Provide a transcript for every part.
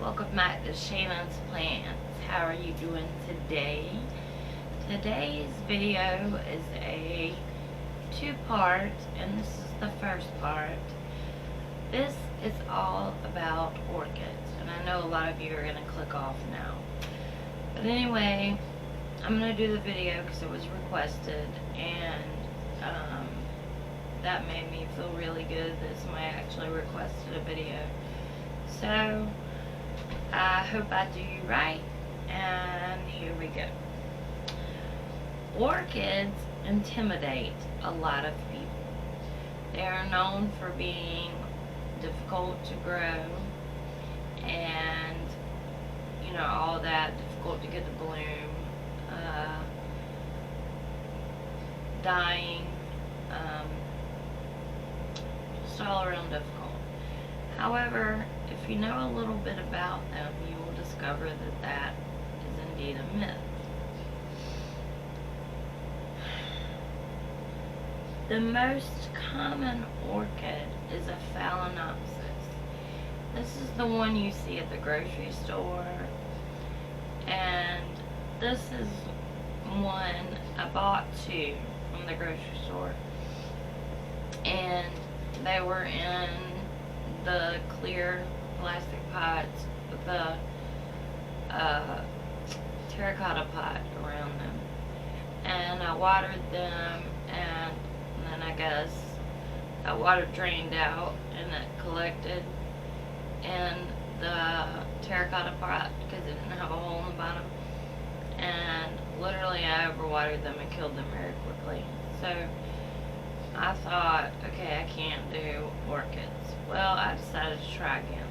welcome back to Shannon's Plants. How are you doing today? Today's video is a two-part, and this is the first part. This is all about orchids, and I know a lot of you are going to click off now. But anyway, I'm going to do the video because it was requested, and that made me feel really good that somebody actually requested a video. So, I hope I do you right, and here we go. Orchids intimidate a lot of people. They are known for being difficult to grow, and you know, all that, difficult to get to bloom, dying, just all around difficult. However, if you know a little bit about them, you will discover that that is indeed a myth. The most common orchid is a phalaenopsis. This is the one you see at the grocery store, and this is one I bought two from the grocery store, and they were in the clear plastic pots with the terracotta pot around them, and I watered them, and then I guess that water drained out and it collected in the terracotta pot because it didn't have a hole in the bottom, and literally I overwatered them and killed them very quickly. So I thought, okay, I can't do orchids. Well, I decided to try again.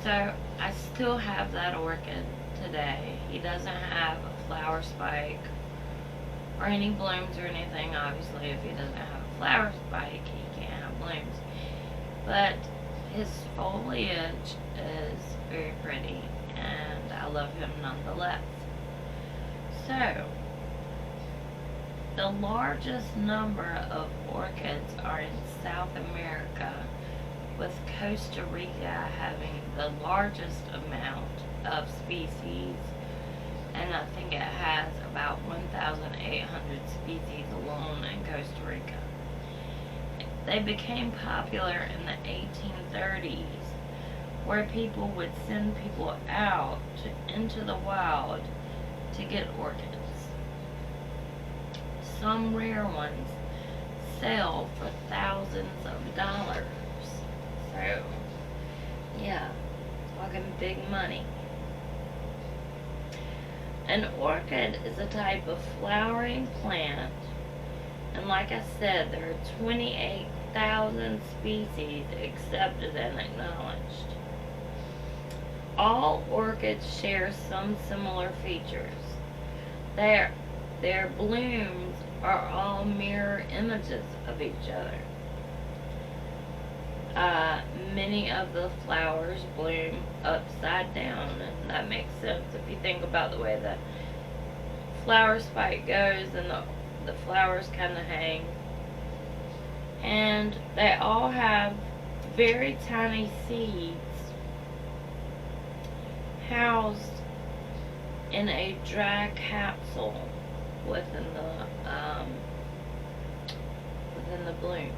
So I still have that orchid today. He doesn't have a flower spike or any blooms or anything. Obviously, if he doesn't have a flower spike, he can't have blooms. But his foliage is very pretty, and I love him nonetheless. So, the largest number of orchids are in South America, with Costa Rica having the largest amount of species, and I think it has about 1,800 species alone in Costa Rica. They became popular in the 1830s, where people would send people out into the wild to get orchids. Some rare ones sell for thousands of dollars. So, yeah, talking big money. An orchid is a type of flowering plant, and like I said, there are 28,000 species accepted and acknowledged. All orchids share some similar features. Their blooms are all mirror images of each other. Many of the flowers bloom upside down, and that makes sense if you think about the way the flower spike goes and the flowers kind of hang. And they all have very tiny seeds housed in a dry capsule within the bloom.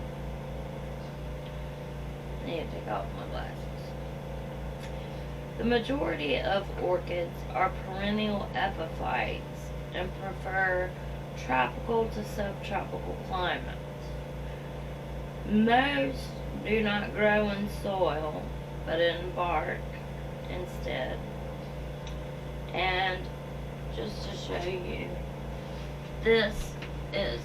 I need to take off my glasses. The majority of orchids are perennial epiphytes and prefer tropical to subtropical climates. Most do not grow in soil, but in bark instead. And just to show you, this is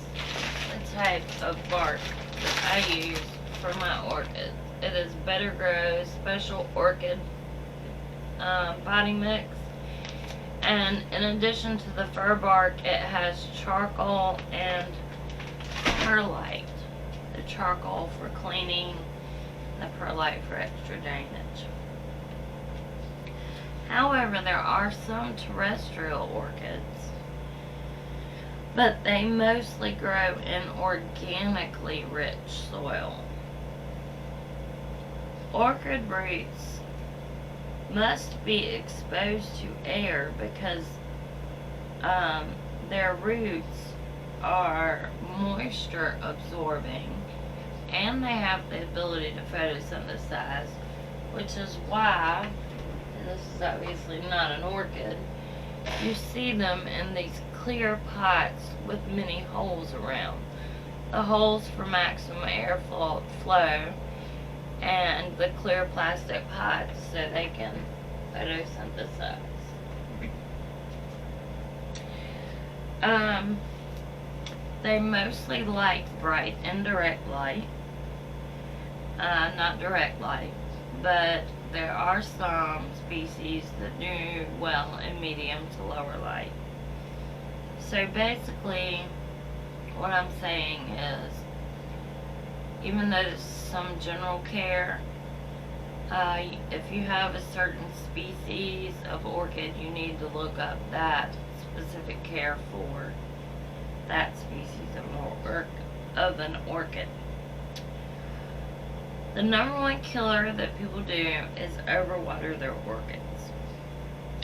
the type of bark that I use for my orchids. It is Better-Gro Special Orchid Potting Mix. And in addition to the fir bark, it has charcoal and perlite. The charcoal for cleaning, and the perlite for extra drainage. However, there are some terrestrial orchids, but they mostly grow in organically rich soil. orchid roots must be exposed to air because their roots are moisture absorbing, and they have the ability to photosynthesize, which is why, and this is obviously not an orchid, you see them in these clear pots with many holes around. The holes for maximum airflow and the clear plastic pots so they can photosynthesize. They mostly like bright indirect light, not direct light, but there are some species that do well in medium to lower light. So basically, what I'm saying is, even though there's some general care, if you have a certain species of orchid, you need to look up that specific care for that species of an orchid. The number one killer that people do is overwater their orchids,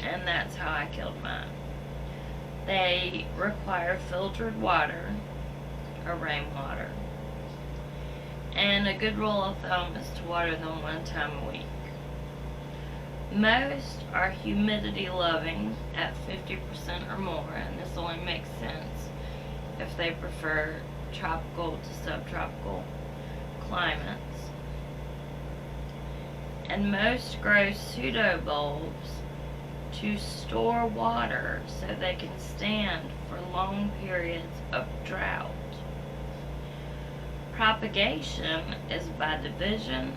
and that's how I killed mine. They require filtered water or rainwater, and a good rule of thumb is to water them one time a week. Most are humidity loving at 50% or more, and this only makes sense if they prefer tropical to subtropical climates. And most grow pseudo bulbs to store water so they can stand for long periods of drought. Propagation is by division,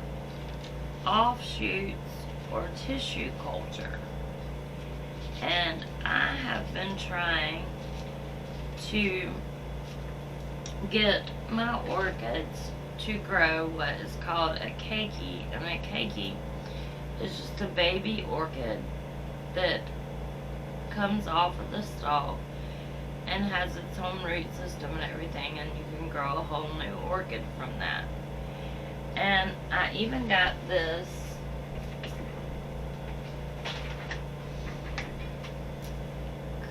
offshoots, or tissue culture. And I have been trying to get my orchids to grow what is called a keiki, and a keiki is just a baby orchid that comes off of the stalk and has its own root system and everything, and you can grow a whole new orchid from that. And I even got this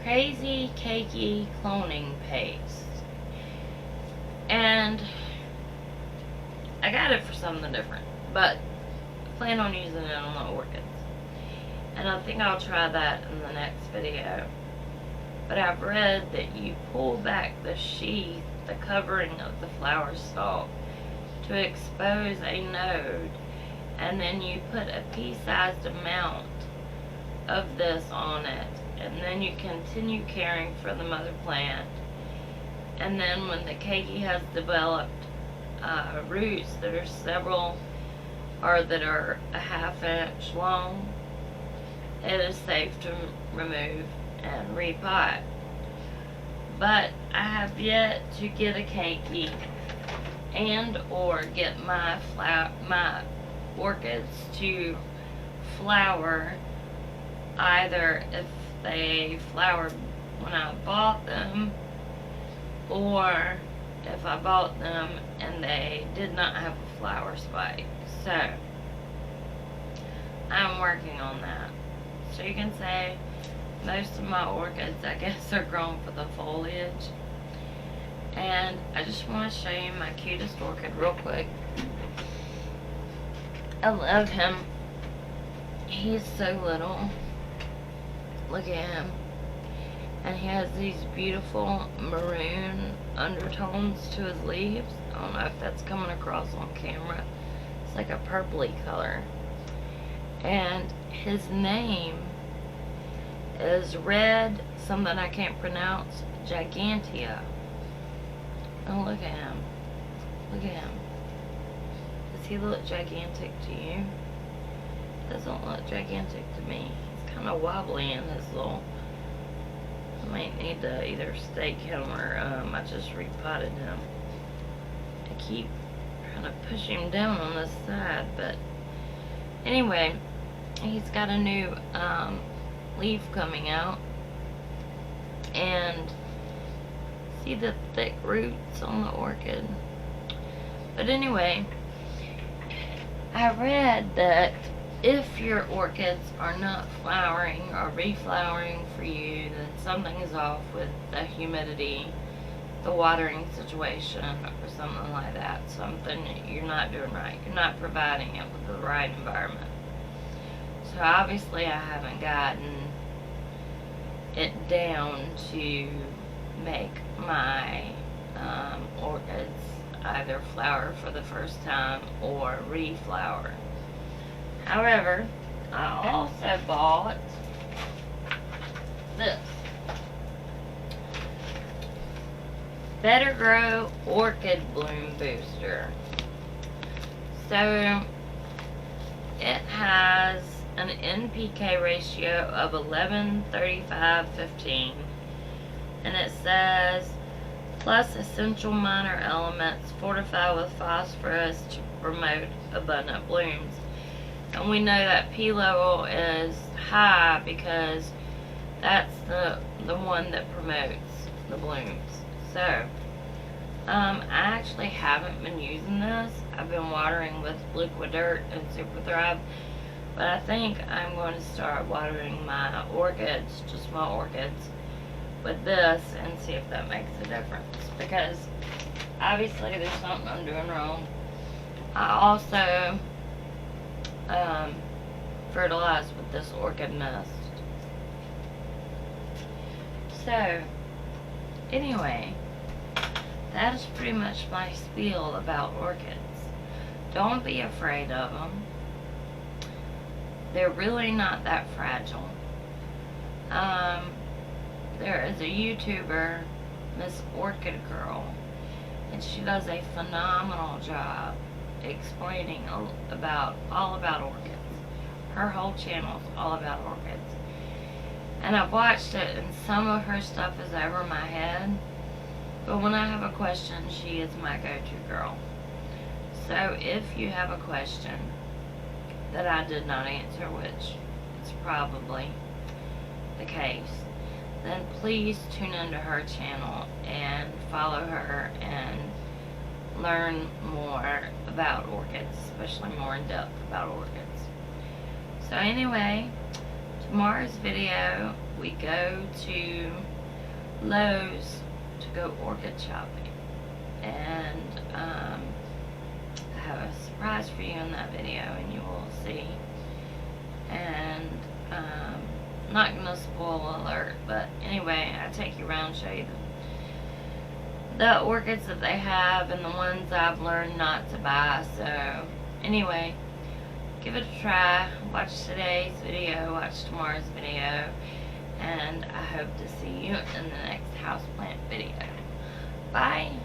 crazy keiki cloning paste, and I got it for something different, but I plan on using it on the orchids, and I think I'll try that in the next video. But I've read that you pull back the sheath, the covering of the flower stalk, to expose a node, and then you put a pea-sized amount of this on it, and then you continue caring for the mother plant. And then when the keiki has developed roots that are several, or that are a ½ inch long, it is safe to remove and repot. But I have yet to get a keiki and or get my orchids to flower, either if they flowered when I bought them, or if I bought them and they did not have a flower spike. So I'm working on that. So you can say most of my orchids, I guess, are grown for the foliage. And I just want to show you my cutest orchid real quick. I love him. He's so little. Look at him. And he has these beautiful maroon undertones to his leaves. I don't know if that's coming across on camera. It's like a purpley color. And his name is red, something I can't pronounce, Gigantea. Oh, look at him. Look at him. Does he look gigantic to you? Doesn't look gigantic to me. He's kind of wobbly in his little... I might need to either stake him or I just repotted him. I keep trying to push him down on this side, but anyway, he's got a new leaf coming out, and see the thick roots on the orchid. But anyway, I read that if your orchids are not flowering or reflowering for you, then something is off with the humidity, the watering situation, or something like that. Something you're not doing right. You're not providing it with the right environment. So obviously I haven't gotten it down to make my orchids either flower for the first time or reflower. However, I also bought this Better-Gro Orchid Bloom Booster. So it has an NPK ratio of 11:35:15, and it says plus essential minor elements fortified with phosphorus to promote abundant blooms. And we know that P level is high because that's the one that promotes the blooms. So I actually haven't been using this. I've been watering with liquid dirt and Super Thrive, but I think I'm going to start watering my orchids, just my orchids, with this and see if that makes a difference, because obviously there's something I'm doing wrong. I also fertilized with this orchid nest. So anyway, that is pretty much my spiel about orchids. Don't be afraid of them. They're really not that fragile. There is a YouTuber, Miss Orchid Girl, and she does a phenomenal job explaining all about orchids. Her whole channel is all about orchids. And I've watched it, and some of her stuff is over my head, but when I have a question, she is my go-to girl. So if you have a question that I did not answer, which is probably the case, then please tune into her channel and follow her and learn more about orchids, especially more in depth about orchids. So anyway, tomorrow's video we go to Lowe's to go orchid shopping, and I have a surprise for you in that video, and you will see. And not gonna spoil alert, but anyway, I take you around, show you the orchids that they have and the ones I've learned not to buy. So anyway, give it a try. Watch today's video, watch tomorrow's video, and I hope to see you in the next houseplant video. Bye.